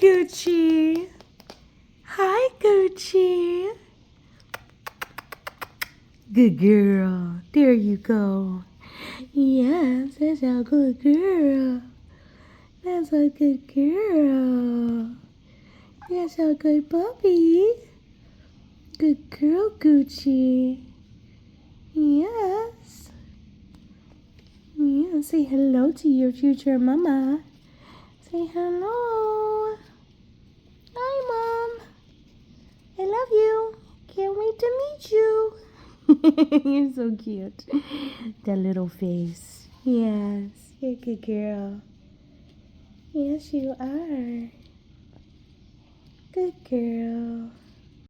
Gucci. Hi, Gucci. Good girl. There you go. Yes, that's a good girl. That's a good girl. That's a good puppy. Good girl, Gucci. Yes. Yeah, say hello to your future mama. Say hello. Hi, Mom. I love you. Can't wait to meet you. You're so cute. That little face. Yes, you're a good girl. Yes, you are. Good girl.